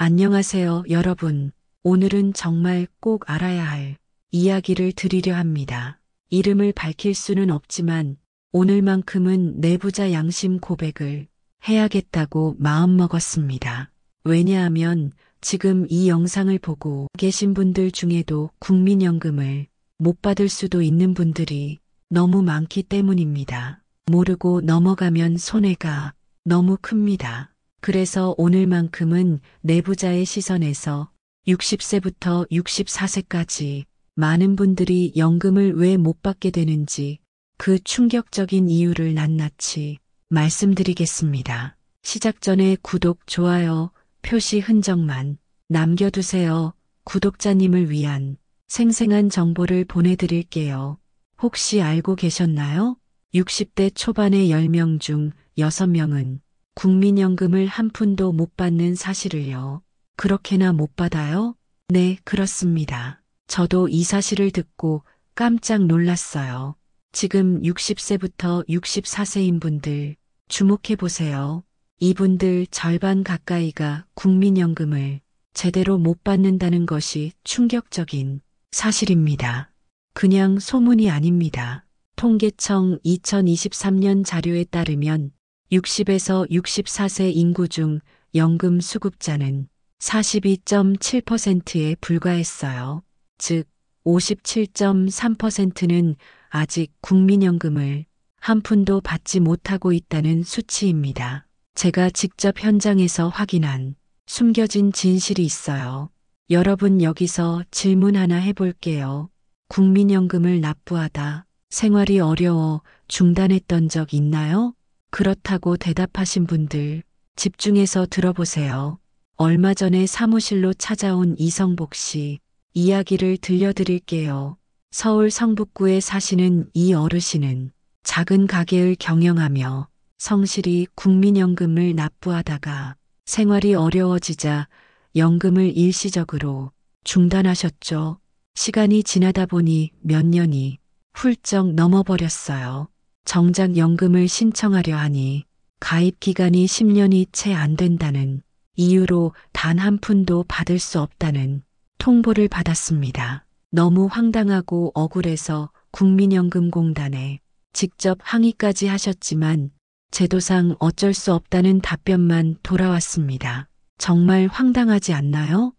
안녕하세요, 여러분. 오늘은 정말 꼭 알아야 할 이야기를 드리려 합니다. 이름을 밝힐 수는 없지만 오늘만큼은 내부자 양심 고백을 해야겠다고 마음먹었습니다. 왜냐하면 지금 이 영상을 보고 계신 분들 중에도 국민연금을 못 받을 수도 있는 분들이 너무 많기 때문입니다. 모르고 넘어가면 손해가 너무 큽니다. 그래서 오늘만큼은 내부자의 시선에서 60세부터 64세까지 많은 분들이 연금을 왜 못 받게 되는지 그 충격적인 이유를 낱낱이 말씀드리겠습니다. 시작 전에 구독, 좋아요, 표시 흔적만 남겨두세요. 구독자님을 위한 생생한 정보를 보내드릴게요. 혹시 알고 계셨나요? 60대 초반의 10명 중 6명은 국민연금을 한 푼도 못 받는 사실을요. 그렇게나 못 받아요? 네, 그렇습니다. 저도 이 사실을 듣고 깜짝 놀랐어요. 지금 60세부터 64세인 분들 주목해 보세요. 이분들 절반 가까이가 국민연금을 제대로 못 받는다는 것이 충격적인 사실입니다. 그냥 소문이 아닙니다. 통계청 2023년 자료에 따르면 60에서 64세 인구 중 연금 수급자는 42.7%에 불과했어요. 즉 57.3%는 아직 국민연금을 한 푼도 받지 못하고 있다는 수치입니다. 제가 직접 현장에서 확인한 숨겨진 진실이 있어요. 여러분, 여기서 질문 하나 해볼게요. 국민연금을 납부하다 생활이 어려워 중단했던 적 있나요? 그렇다고 대답하신 분들 집중해서 들어보세요. 얼마 전에 사무실로 찾아온 이성복 씨 이야기를 들려드릴게요. 서울 성북구에 사시는 이 어르신은 작은 가게를 경영하며 성실히 국민연금을 납부하다가 생활이 어려워지자 연금을 일시적으로 중단하셨죠. 시간이 지나다 보니 몇 년이 훌쩍 넘어버렸어요. 정작 연금을 신청하려 하니 가입 기간이 10년이 채 안 된다는 이유로 단 한 푼도 받을 수 없다는 통보를 받았습니다. 너무 황당하고 억울해서 국민연금공단에 직접 항의까지 하셨지만 제도상 어쩔 수 없다는 답변만 돌아왔습니다. 정말 황당하지 않나요?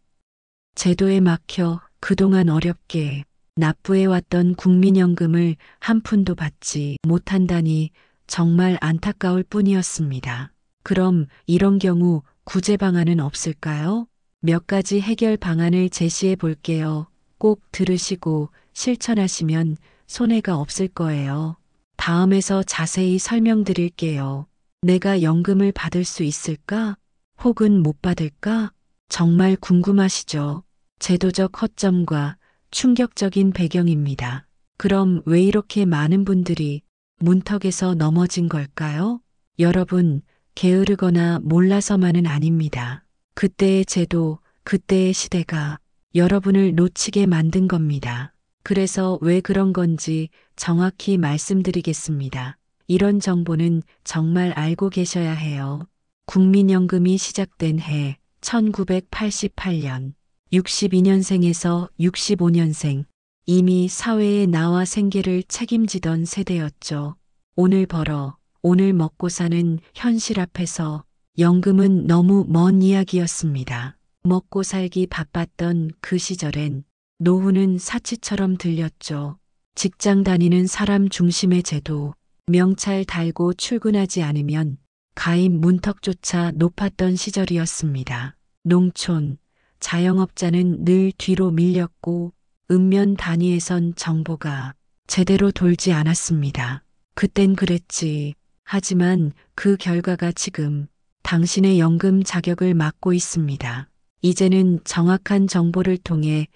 제도에 막혀 그동안 어렵게 납부해왔던 국민연금을 한 푼도 받지 못한다니 정말 안타까울 뿐이었습니다. 그럼 이런 경우 구제 방안은 없을까요? 몇 가지 해결 방안을 제시해 볼게요. 꼭 들으시고 실천하시면 손해가 없을 거예요. 다음에서 자세히 설명드릴게요. 내가 연금을 받을 수 있을까? 혹은 못 받을까? 정말 궁금하시죠? 제도적 허점과 충격적인 배경입니다. 그럼 왜 이렇게 많은 분들이 문턱에서 넘어진 걸까요? 여러분, 게으르거나 몰라서만은 아닙니다. 그때의 제도, 그때의 시대가 여러분을 놓치게 만든 겁니다. 그래서 왜 그런 건지 정확히 말씀드리겠습니다. 이런 정보는 정말 알고 계셔야 해요. 국민연금이 시작된 해 1988년. 62년생에서 65년생, 이미 사회에 나와 생계를 책임지던 세대였죠. 오늘 벌어, 오늘 먹고 사는 현실 앞에서 연금은 너무 먼 이야기였습니다. 먹고 살기 바빴던 그 시절엔 노후는 사치처럼 들렸죠. 직장 다니는 사람 중심의 제도, 명찰 달고 출근하지 않으면 가입 문턱조차 높았던 시절이었습니다. 농촌, 자영업자는 늘 뒤로 밀렸고 읍면 단위에선 정보가 제대로 돌지 않았습니다. 그땐 그랬지. 하지만 그 결과가 지금 당신의 연금 자격을 막고 있습니다. 이제는 정확한 정보를 통해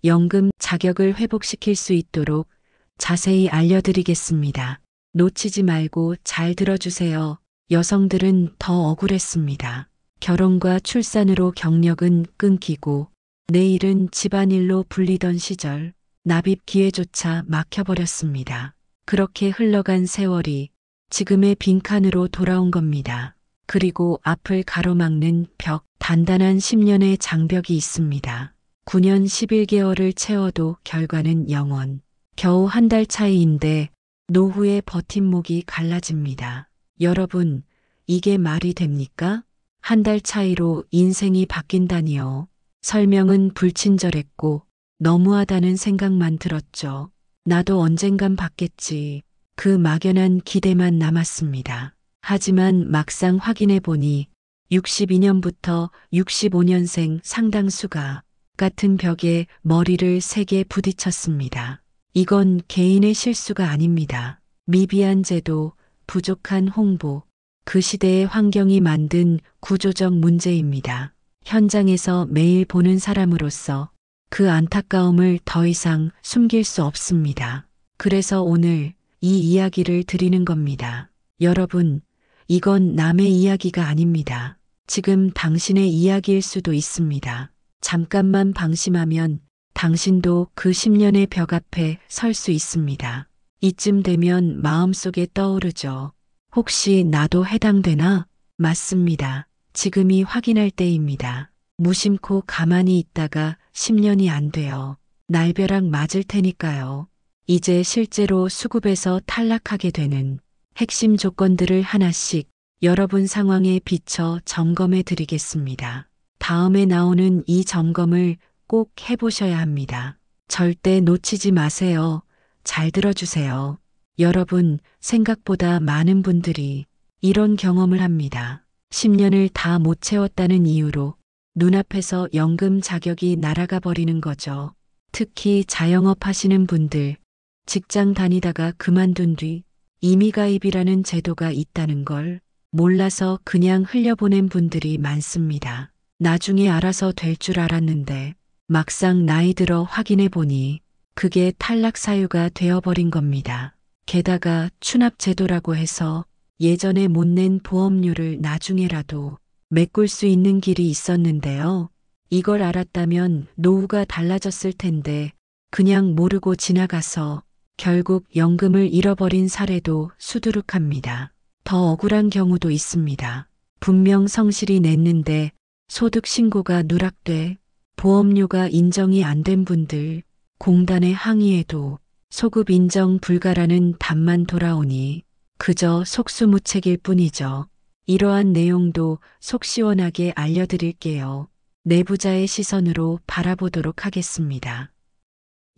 연금 자격을 회복시킬 수 있도록 자세히 알려드리겠습니다. 놓치지 말고 잘 들어주세요. 여성들은 더 억울했습니다. 결혼과 출산으로 경력은 끊기고 내일은 집안일로 불리던 시절 납입 기회조차 막혀버렸습니다. 그렇게 흘러간 세월이 지금의 빈칸으로 돌아온 겁니다. 그리고 앞을 가로막는 벽, 단단한 10년의 장벽이 있습니다. 9년 11개월을 채워도 결과는 0원. 겨우 한 달 차이인데 노후의 버팀목이 갈라집니다. 여러분, 이게 말이 됩니까? 한 달 차이로 인생이 바뀐다니요. 설명은 불친절했고 너무하다는 생각만 들었죠. 나도 언젠간 받겠지. 그 막연한 기대만 남았습니다. 하지만 막상 확인해 보니 62년부터 65년생 상당수가 같은 벽에 머리를 세게 부딪혔습니다. 이건 개인의 실수가 아닙니다. 미비한 제도, 부족한 홍보, 그 시대의 환경이 만든 구조적 문제입니다. 현장에서 매일 보는 사람으로서 그 안타까움을 더 이상 숨길 수 없습니다. 그래서 오늘 이 이야기를 드리는 겁니다. 여러분, 이건 남의 이야기가 아닙니다. 지금 당신의 이야기일 수도 있습니다. 잠깐만 방심하면 당신도 그 10년의 벽 앞에 설 수 있습니다. 이쯤 되면 마음속에 떠오르죠. 혹시 나도 해당되나? 맞습니다. 지금이 확인할 때입니다. 무심코 가만히 있다가 10년이 안 돼요. 날벼락 맞을 테니까요. 이제 실제로 수급에서 탈락하게 되는 핵심 조건들을 하나씩 여러분 상황에 비춰 점검해 드리겠습니다. 다음에 나오는 이 점검을 꼭 해보셔야 합니다. 절대 놓치지 마세요. 잘 들어주세요. 여러분, 생각보다 많은 분들이 이런 경험을 합니다. 10년을 다 못 채웠다는 이유로 눈앞에서 연금 자격이 날아가 버리는 거죠. 특히 자영업 하시는 분들, 직장 다니다가 그만둔 뒤 임의가입이라는 제도가 있다는 걸 몰라서 그냥 흘려보낸 분들이 많습니다. 나중에 알아서 될 줄 알았는데 막상 나이 들어 확인해 보니 그게 탈락 사유가 되어버린 겁니다. 게다가 추납제도라고 해서 예전에 못 낸 보험료를 나중에라도 메꿀 수 있는 길이 있었는데요. 이걸 알았다면 노후가 달라졌을 텐데 그냥 모르고 지나가서 결국 연금을 잃어버린 사례도 수두룩합니다. 더 억울한 경우도 있습니다. 분명 성실히 냈는데 소득 신고가 누락돼 보험료가 인정이 안 된 분들, 공단에 항의해도 소급 인정 불가라는 답만 돌아오니 그저 속수무책일 뿐이죠. 이러한 내용도 속 시원하게 알려드릴게요. 내부자의 시선으로 바라보도록 하겠습니다.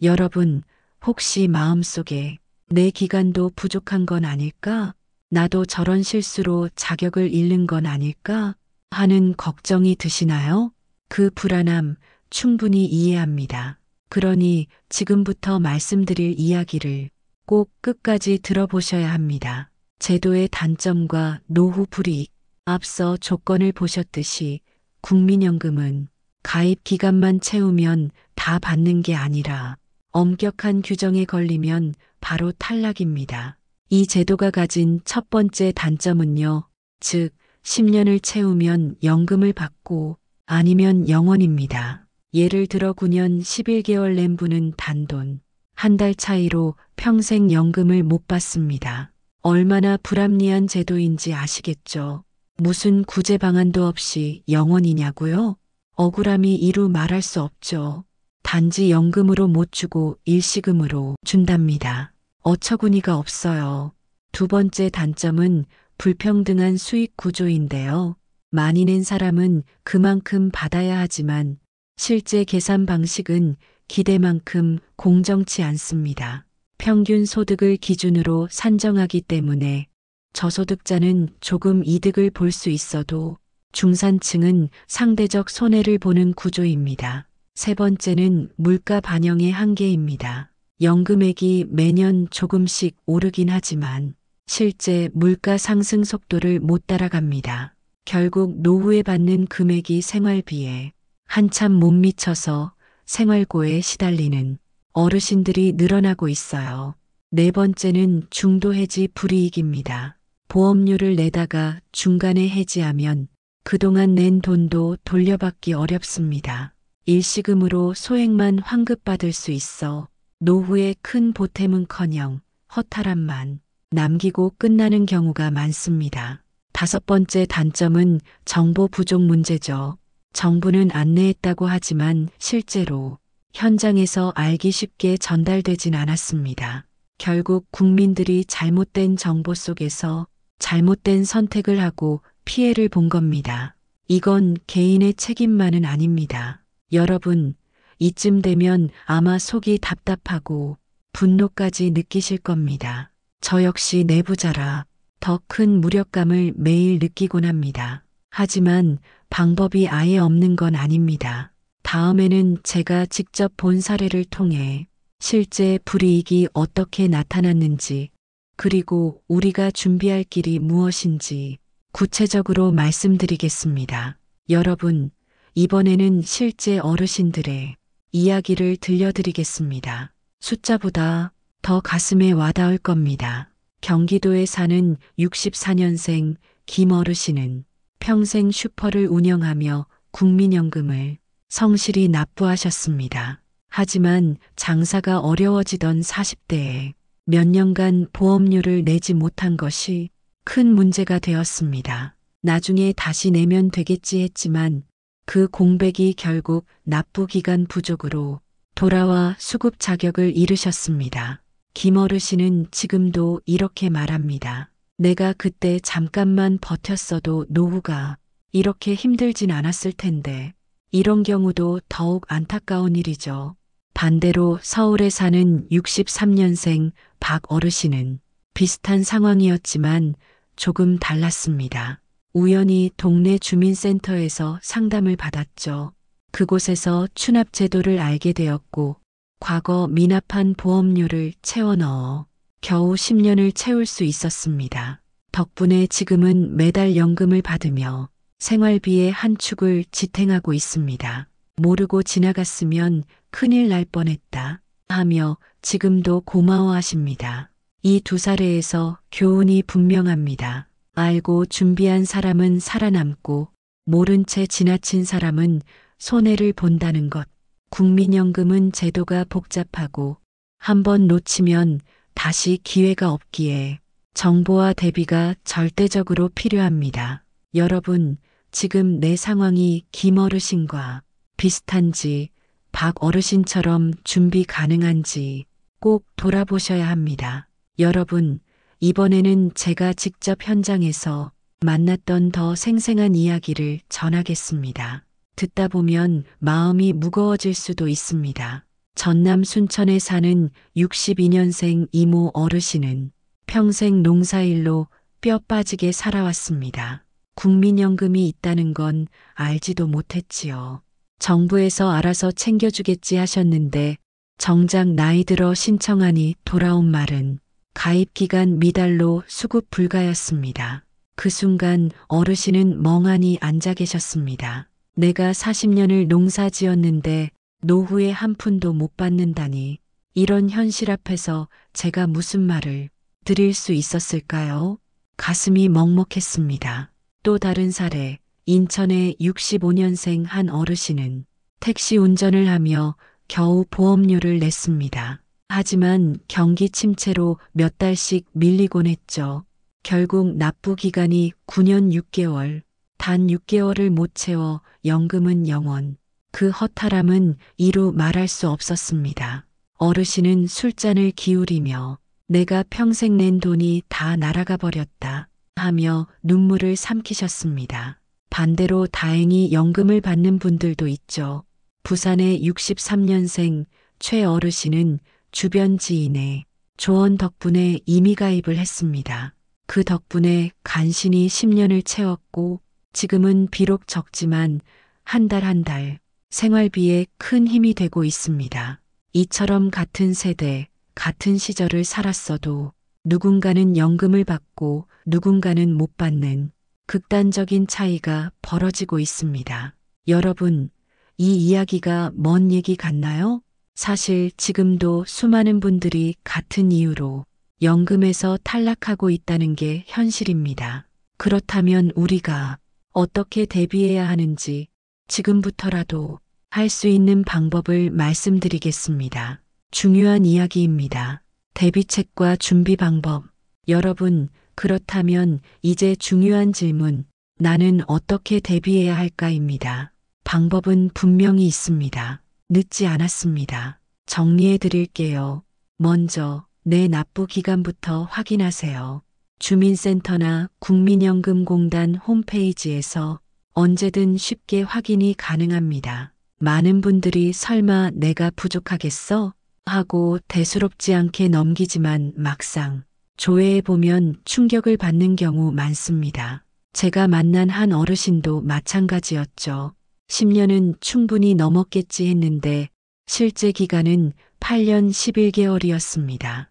여러분, 혹시 마음속에 내 기간도 부족한 건 아닐까? 나도 저런 실수로 자격을 잃는 건 아닐까? 하는 걱정이 드시나요? 그 불안함 충분히 이해합니다. 그러니 지금부터 말씀드릴 이야기를 꼭 끝까지 들어보셔야 합니다. 제도의 단점과 노후 불이익, 앞서 조건을 보셨듯이 국민연금은 가입 기간만 채우면 다 받는 게 아니라 엄격한 규정에 걸리면 바로 탈락입니다. 이 제도가 가진 첫 번째 단점은요, 즉 10년을 채우면 연금을 받고 아니면 0원입니다. 예를 들어 9년 11개월 낸 분은 단돈 한 달 차이로 평생 연금을 못 받습니다. 얼마나 불합리한 제도인지 아시겠죠? 무슨 구제 방안도 없이 0원이냐고요? 억울함이 이루 말할 수 없죠. 단지 연금으로 못 주고 일시금으로 준답니다. 어처구니가 없어요. 두 번째 단점은 불평등한 수익 구조인데요. 많이 낸 사람은 그만큼 받아야 하지만 실제 계산 방식은 기대만큼 공정치 않습니다. 평균 소득을 기준으로 산정하기 때문에 저소득자는 조금 이득을 볼 수 있어도 중산층은 상대적 손해를 보는 구조입니다. 세 번째는 물가 반영의 한계입니다. 연금액이 매년 조금씩 오르긴 하지만 실제 물가 상승 속도를 못 따라갑니다. 결국 노후에 받는 금액이 생활비에 한참 못 미쳐서 생활고에 시달리는 어르신들이 늘어나고 있어요. 네 번째는 중도 해지 불이익입니다. 보험료를 내다가 중간에 해지하면 그동안 낸 돈도 돌려받기 어렵습니다. 일시금으로 소액만 환급받을 수 있어 노후에 큰 보탬은커녕 허탈함만 남기고 끝나는 경우가 많습니다. 다섯 번째 단점은 정보 부족 문제죠. 정부는 안내했다고 하지만 실제로 현장에서 알기 쉽게 전달되진 않았습니다. 결국 국민들이 잘못된 정보 속에서 잘못된 선택을 하고 피해를 본 겁니다. 이건 개인의 책임만은 아닙니다. 여러분, 이쯤 되면 아마 속이 답답하고 분노까지 느끼실 겁니다. 저 역시 내부자라 더 큰 무력감을 매일 느끼곤 합니다. 하지만 방법이 아예 없는 건 아닙니다. 다음에는 제가 직접 본 사례를 통해 실제 불이익이 어떻게 나타났는지, 그리고 우리가 준비할 길이 무엇인지 구체적으로 말씀드리겠습니다. 여러분, 이번에는 실제 어르신들의 이야기를 들려드리겠습니다. 숫자보다 더 가슴에 와닿을 겁니다. 경기도에 사는 64년생 김 어르신은 평생 슈퍼를 운영하며 국민연금을 성실히 납부하셨습니다. 하지만 장사가 어려워지던 40대에 몇 년간 보험료를 내지 못한 것이 큰 문제가 되었습니다. 나중에 다시 내면 되겠지 했지만 그 공백이 결국 납부 기간 부족으로 돌아와 수급 자격을 잃으셨습니다. 김 어르신은 지금도 이렇게 말합니다. 내가 그때 잠깐만 버텼어도 노후가 이렇게 힘들진 않았을 텐데, 이런 경우도 더욱 안타까운 일이죠. 반대로 서울에 사는 63년생 박 어르신은 비슷한 상황이었지만 조금 달랐습니다. 우연히 동네 주민센터에서 상담을 받았죠. 그곳에서 추납제도를 알게 되었고 과거 미납한 보험료를 채워 넣어 겨우 10년을 채울 수 있었습니다. 덕분에 지금은 매달 연금을 받으며 생활비의 한 축을 지탱하고 있습니다. 모르고 지나갔으면 큰일 날 뻔했다 하며 지금도 고마워하십니다. 이 두 사례에서 교훈이 분명합니다. 알고 준비한 사람은 살아남고 모른 채 지나친 사람은 손해를 본다는 것. 국민연금은 제도가 복잡하고 한번 놓치면 다시 기회가 없기에 정보와 대비가 절대적으로 필요합니다. 여러분, 지금 내 상황이 김 어르신과 비슷한지, 박 어르신처럼 준비 가능한지 꼭 돌아보셔야 합니다. 여러분, 이번에는 제가 직접 현장에서 만났던 더 생생한 이야기를 전하겠습니다. 듣다 보면 마음이 무거워질 수도 있습니다. 전남 순천에 사는 62년생 이모 어르신은 평생 농사일로 뼈 빠지게 살아왔습니다. 국민연금이 있다는 건 알지도 못했지요. 정부에서 알아서 챙겨주겠지 하셨는데 정작 나이 들어 신청하니 돌아온 말은 가입기간 미달로 수급 불가였습니다. 그 순간 어르신은 멍하니 앉아 계셨습니다. 내가 40년을 농사 지었는데 노후에 한 푼도 못 받는다니, 이런 현실 앞에서 제가 무슨 말을 드릴 수 있었을까요? 가슴이 먹먹했습니다. 또 다른 사례, 인천의 65년생 한 어르신은 택시 운전을 하며 겨우 보험료를 냈습니다. 하지만 경기 침체로 몇 달씩 밀리곤 했죠. 결국 납부 기간이 9년 6개월, 단 6개월을 못 채워 연금은 0원. 그 허탈함은 이루 말할 수 없었습니다. 어르신은 술잔을 기울이며 내가 평생 낸 돈이 다 날아가 버렸다 하며 눈물을 삼키셨습니다. 반대로 다행히 연금을 받는 분들도 있죠. 부산의 63년생 최 어르신은 주변 지인의 조언 덕분에 임의가입을 했습니다. 그 덕분에 간신히 10년을 채웠고 지금은 비록 적지만 한 달 한 달 생활비에 큰 힘이 되고 있습니다. 이처럼 같은 세대, 같은 시절을 살았어도 누군가는 연금을 받고 누군가는 못 받는 극단적인 차이가 벌어지고 있습니다. 여러분, 이 이야기가 먼 얘기 같나요? 사실 지금도 수많은 분들이 같은 이유로 연금에서 탈락하고 있다는 게 현실입니다. 그렇다면 우리가 어떻게 대비해야 하는지 지금부터라도 할 수 있는 방법을 말씀드리겠습니다. 중요한 이야기입니다. 대비책과 준비 방법. 여러분, 그렇다면 이제 중요한 질문, 나는 어떻게 대비해야 할까입니다. 방법은 분명히 있습니다. 늦지 않았습니다. 정리해 드릴게요. 먼저 내 납부 기간부터 확인하세요. 주민센터나 국민연금공단 홈페이지에서 언제든 쉽게 확인이 가능합니다. 많은 분들이 설마 내가 부족하겠어? 하고 대수롭지 않게 넘기지만 막상 조회해 보면 충격을 받는 경우 많습니다. 제가 만난 한 어르신도 마찬가지였죠. 10년은 충분히 넘었겠지 했는데 실제 기간은 8년 11개월이었습니다.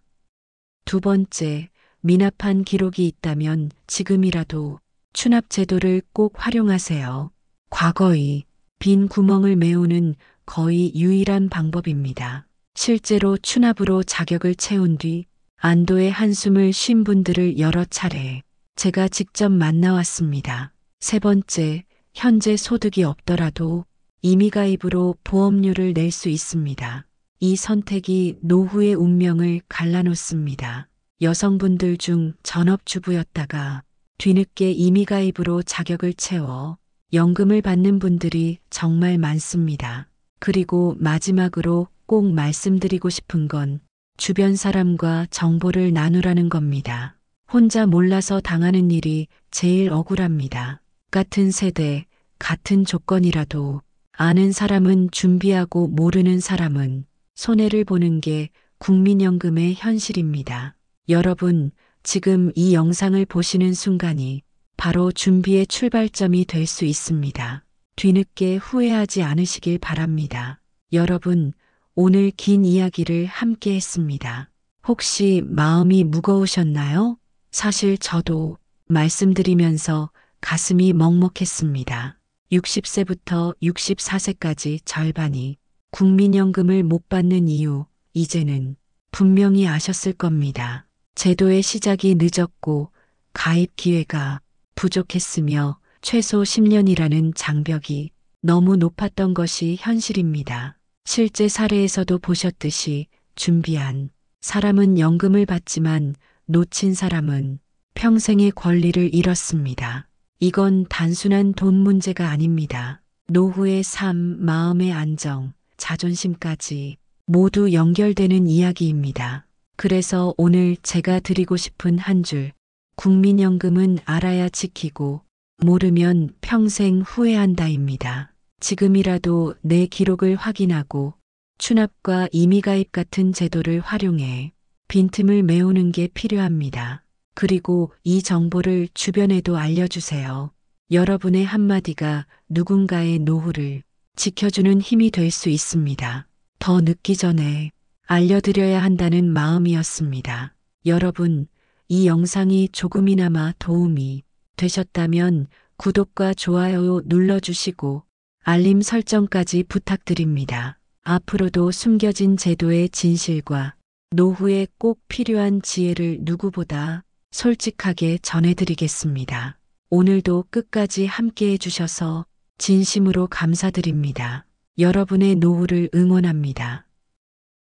두 번째, 미납한 기록이 있다면 지금이라도 추납 제도를 꼭 활용하세요. 과거의 빈 구멍을 메우는 거의 유일한 방법입니다. 실제로 추납으로 자격을 채운 뒤 안도의 한숨을 쉰 분들을 여러 차례 제가 직접 만나왔습니다. 세 번째, 현재 소득이 없더라도 임의가입으로 보험료를 낼 수 있습니다. 이 선택이 노후의 운명을 갈라놓습니다. 여성분들 중 전업주부였다가 뒤늦게 임의가입으로 자격을 채워 연금을 받는 분들이 정말 많습니다. 그리고 마지막으로 꼭 말씀드리고 싶은 건 주변 사람과 정보를 나누라는 겁니다. 혼자 몰라서 당하는 일이 제일 억울합니다. 같은 세대, 같은 조건이라도 아는 사람은 준비하고 모르는 사람은 손해를 보는 게 국민연금의 현실입니다. 여러분, 지금 이 영상을 보시는 순간이 바로 준비의 출발점이 될 수 있습니다. 뒤늦게 후회하지 않으시길 바랍니다. 여러분, 오늘 긴 이야기를 함께 했습니다. 혹시 마음이 무거우셨나요? 사실 저도 말씀드리면서 가슴이 먹먹했습니다. 60세부터 64세까지 절반이 국민연금을 못 받는 이유, 이제는 분명히 아셨을 겁니다. 제도의 시작이 늦었고 가입 기회가 부족했으며 최소 10년이라는 장벽이 너무 높았던 것이 현실입니다. 실제 사례에서도 보셨듯이 준비한 사람은 연금을 받지만 놓친 사람은 평생의 권리를 잃었습니다. 이건 단순한 돈 문제가 아닙니다. 노후의 삶, 마음의 안정, 자존심까지 모두 연결되는 이야기입니다. 그래서 오늘 제가 드리고 싶은 한 줄, 국민연금은 알아야 지키고 모르면 평생 후회한다입니다. 지금이라도 내 기록을 확인하고 추납과 임의가입 같은 제도를 활용해 빈틈을 메우는 게 필요합니다. 그리고 이 정보를 주변에도 알려주세요. 여러분의 한마디가 누군가의 노후를 지켜주는 힘이 될 수 있습니다. 더 늦기 전에 알려드려야 한다는 마음이었습니다. 여러분, 이 영상이 조금이나마 도움이 되셨다면 구독과 좋아요 눌러주시고 알림 설정까지 부탁드립니다. 앞으로도 숨겨진 제도의 진실과 노후에 꼭 필요한 지혜를 누구보다 솔직하게 전해드리겠습니다. 오늘도 끝까지 함께 해주셔서 진심으로 감사드립니다. 여러분의 노후를 응원합니다.